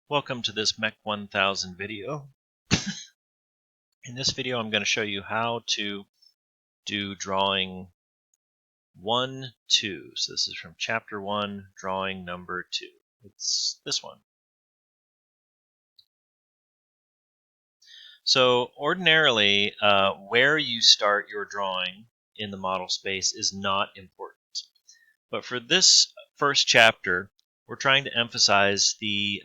Welcome to this MECH 1000 video. In this video I'm going to show you how to do drawing 1, 2. So this is from chapter 1, drawing number 2. It's this one. So ordinarily where you start your drawing in the model space is not important. But for this first chapter, we're trying to emphasize the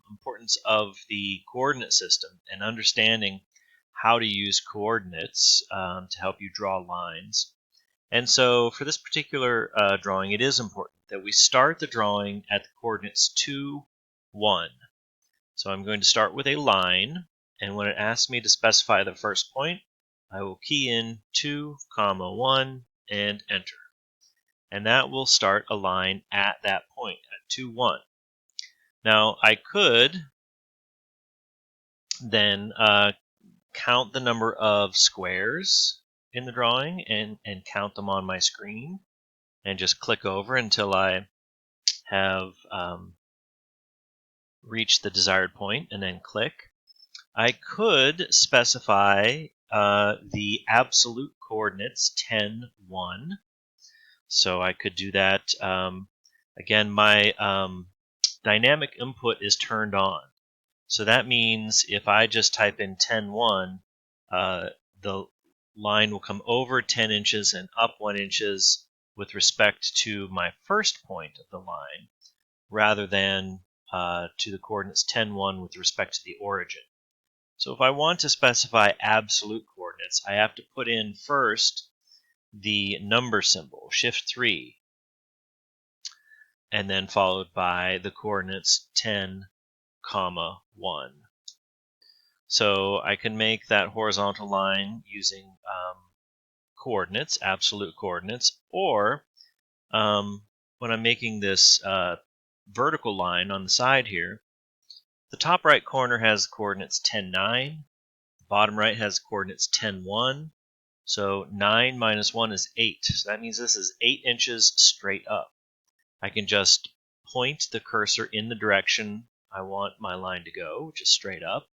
importance of the coordinate system and understanding how to use coordinates to help you draw lines. And so for this particular drawing, it is important that we start the drawing at the coordinates 2, 1. So I'm going to start with a line, and when it asks me to specify the first point, I will key in 2, 1, and enter. And that will start a line at that point, at 2, 1. Now, I could then count the number of squares in the drawing and count them on my screen and just click over until I have reached the desired point and then click. I could specify the absolute coordinates 10, 1. So I could do that. Again, my dynamic input is turned on. So that means if I just type in 10, 1, the line will come over 10 inches and up 1 inches with respect to my first point of the line, rather than to the coordinates 10, 1 with respect to the origin. So if I want to specify absolute coordinates, I have to put in first the number symbol, Shift 3, and then followed by the coordinates 10, 1. So I can make that horizontal line using coordinates, absolute coordinates, or when I'm making this vertical line on the side here, the top right corner has coordinates 10, 9, the bottom right has coordinates 10, 1, so 9 minus 1 is 8, so that means this is 8 inches straight up. I can just point the cursor in the direction I want my line to go, which is straight up,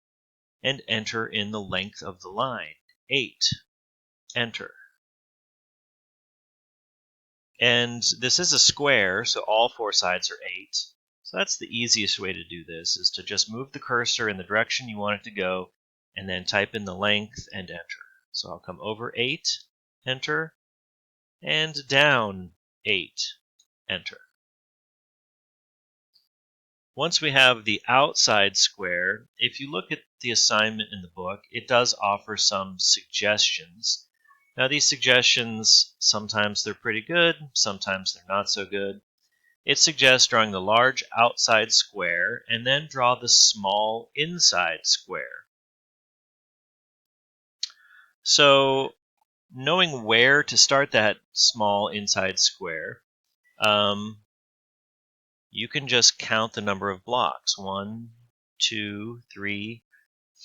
and enter in the length of the line, 8. Enter. And this is a square, so all 4 sides are 8. So that's the easiest way to do this, is to just move the cursor in the direction you want it to go, and then type in the length and enter. So I'll come over 8, enter, and down 8, enter. Once we have the outside square, if you look at the assignment in the book, it does offer some suggestions. Now these suggestions, sometimes they're pretty good, sometimes they're not so good. It suggests drawing the large outside square and then draw the small inside square. So knowing where to start that small inside square, you can just count the number of blocks. 1, 2, 3,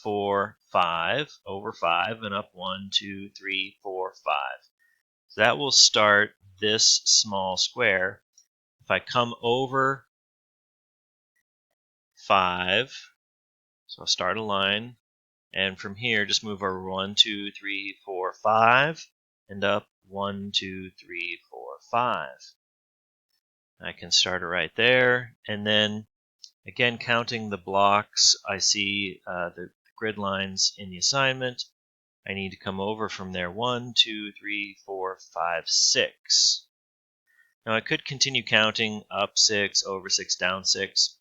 4, 5, over 5, and up 1, 2, 3, 4, 5. So that will start this small square. If I come over 5, so I'll start a line, and from here just move over 1, 2, 3, 4, 5, and up 1, 2, 3, 4, 5. I can start it right there, and then again counting the blocks, I see the grid lines in the assignment. I need to come over from there 1, 2, 3, 4, 5, 6. Now I could continue counting up 6, over 6, down 6,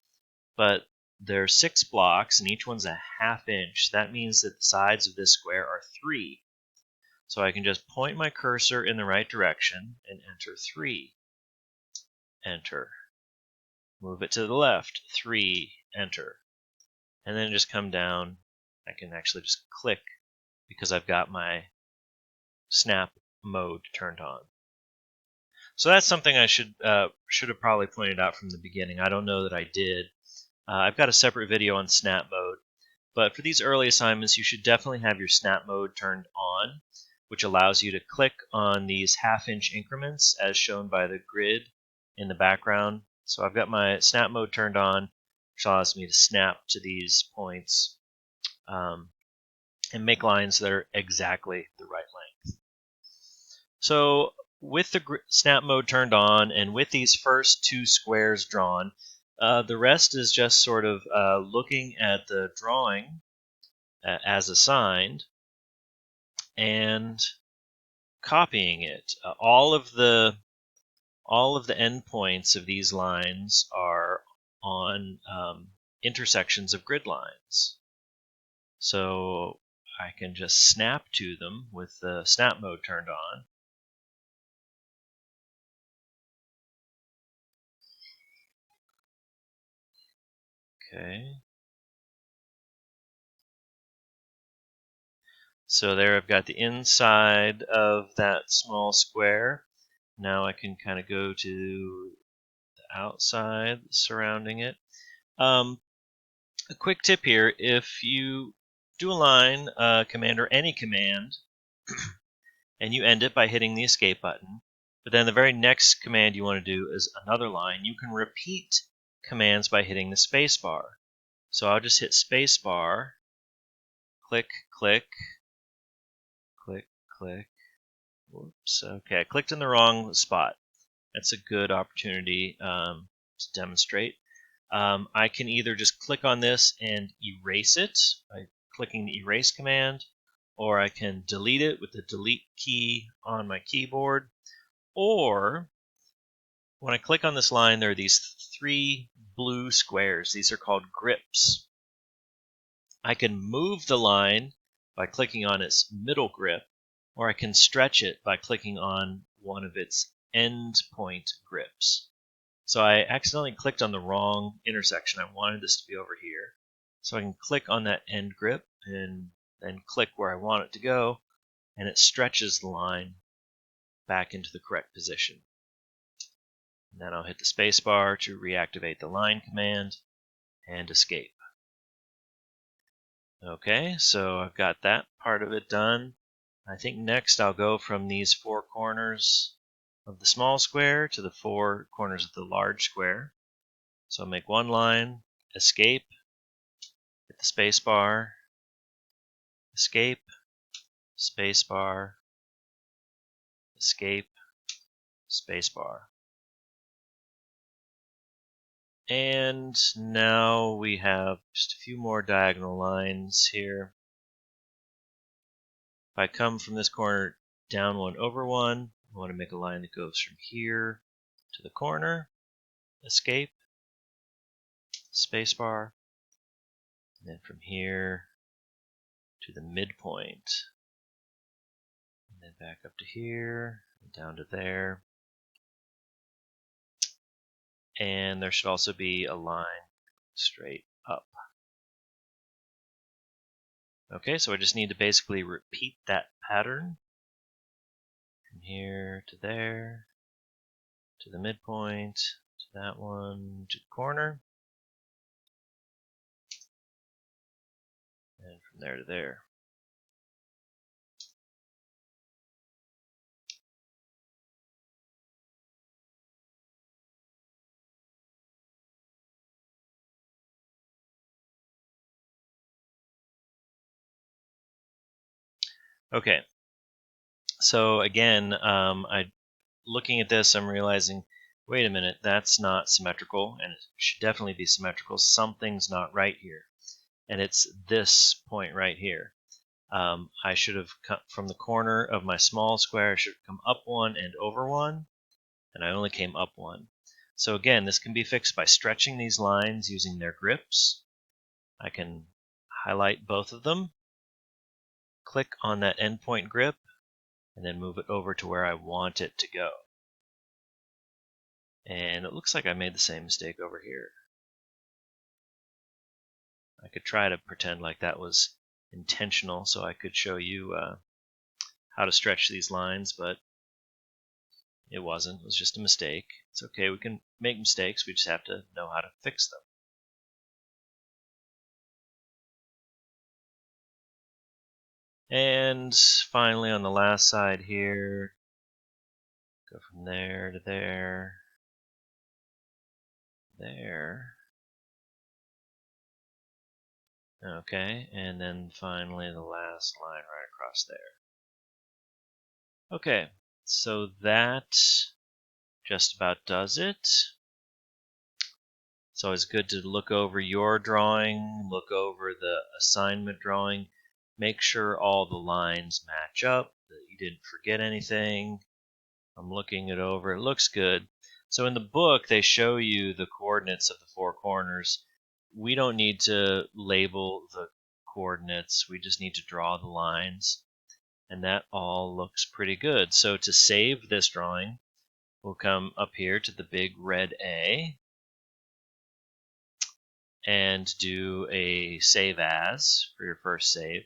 but there are 6 blocks and each one's a ½ inch. That means that the sides of this square are 3. So I can just point my cursor in the right direction and enter 3. Enter. Move it to the left, 3, enter. And then just come down. I can actually just click because I've got my snap mode turned on. So that's something I should have probably pointed out from the beginning. I don't know that I did. I've got a separate video on snap mode, but for these early assignments, you should definitely have your snap mode turned on, which allows you to click on these ½ inch increments as shown by the grid in the background. So I've got my snap mode turned on. which allows me to snap to these points and make lines that are exactly the right length. So with the snap mode turned on and with these first two squares drawn, the rest is just sort of looking at the drawing as assigned and copying it. All of the endpoints of these lines are on intersections of grid lines. So I can just snap to them with the snap mode turned on. Okay. So there I've got the inside of that small square. Now I can kind of go to the outside surrounding it. A quick tip here, if you do a line command or any command, and you end it by hitting the escape button, but then the very next command you want to do is another line, you can repeat commands by hitting the space bar. So I'll just hit space bar, click, click, click, click. Whoops, okay, I clicked in the wrong spot. That's a good opportunity to demonstrate. I can either just click on this and erase it by clicking the erase command, or I can delete it with the delete key on my keyboard, or when I click on this line, there are these three blue squares. These are called grips. I can move the line by clicking on its middle grip, or I can stretch it by clicking on one of its end point grips. So I accidentally clicked on the wrong intersection. I wanted this to be over here. So I can click on that end grip and then click where I want it to go, and it stretches the line back into the correct position. And then I'll hit the space bar to reactivate the line command and escape. Okay, so I've got that part of it done. I think next I'll go from these four corners of the small square to the four corners of the large square. So I'll make one line, escape, hit the space bar, escape, space bar, escape, space bar. And now we have just a few more diagonal lines here. If I come from this corner down one over one, I want to make a line that goes from here to the corner, escape, spacebar, and then from here to the midpoint, and then back up to here, and down to there. And there should also be a line straight up. Okay, so I just need to basically repeat that pattern from here to there, to the midpoint, to that one, to the corner, and from there to there. Okay, so again, looking at this, I'm realizing, wait a minute, that's not symmetrical, and it should definitely be symmetrical. Something's not right here, and it's this point right here. I should have come from the corner of my small square, I should have come up one and over one, and I only came up one. So again, this can be fixed by stretching these lines using their grips. I can highlight both of them, click on that endpoint grip, and then move it over to where I want it to go. And it looks like I made the same mistake over here. I could try to pretend like that was intentional so I could show you how to stretch these lines, but it wasn't. It was just a mistake. It's okay, we can make mistakes, we just have to know how to fix them. And finally on the last side here, go from there to there, there, Okay, and then finally the last line right across there. Okay, so that just about does it. It's always good to look over your drawing, look over the assignment drawing, make sure all the lines match up, that you didn't forget anything. I'm looking it over. It looks good. So in the book, they show you the coordinates of the four corners. We don't need to label the coordinates. We just need to draw the lines. And that all looks pretty good. So to save this drawing, we'll come up here to the big red A and do a save as for your first save.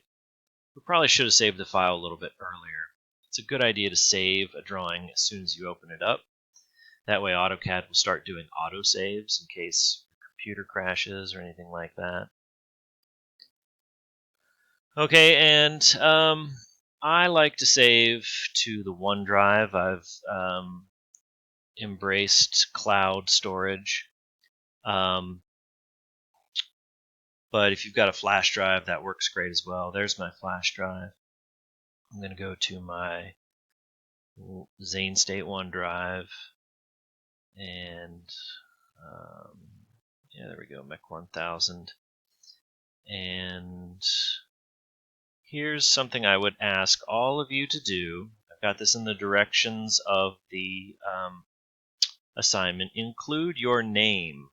We probably should have saved the file a little bit earlier. It's a good idea to save a drawing as soon as you open it up. That way AutoCAD will start doing autosaves in case your computer crashes or anything like that. Okay, and I like to save to the OneDrive. I've embraced cloud storage. But if you've got a flash drive, that works great as well. There's my flash drive. I'm going to go to my Zane State OneDrive. And yeah, there we go, MECH 1000. And here's something I would ask all of you to do. I've got this in the directions of the assignment. Include your name,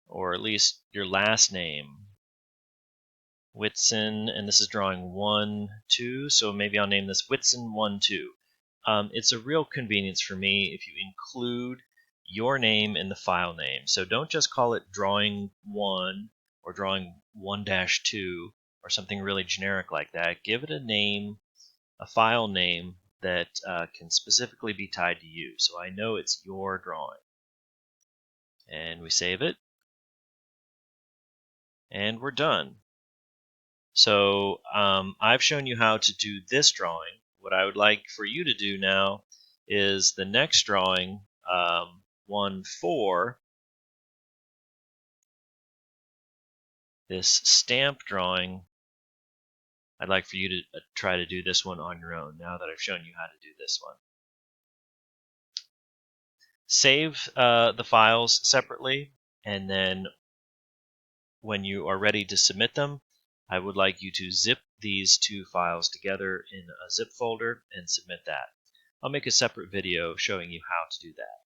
or at least your last name. Whitson, and this is drawing 1, 2, so maybe I'll name this Whitson 1, 2. It's a real convenience for me if you include your name in the file name. So don't just call it drawing 1 or drawing 1-2 or something really generic like that. Give it a name, a file name that can specifically be tied to you, so I know it's your drawing. And we save it, and we're done. So I've shown you how to do this drawing. What I would like for you to do now is the next drawing, 1-4, this stamp drawing. I'd like for you to try to do this one on your own now that I've shown you how to do this one. Save the files separately, and then when you are ready to submit them, I would like you to zip these two files together in a zip folder and submit that. I'll make a separate video showing you how to do that.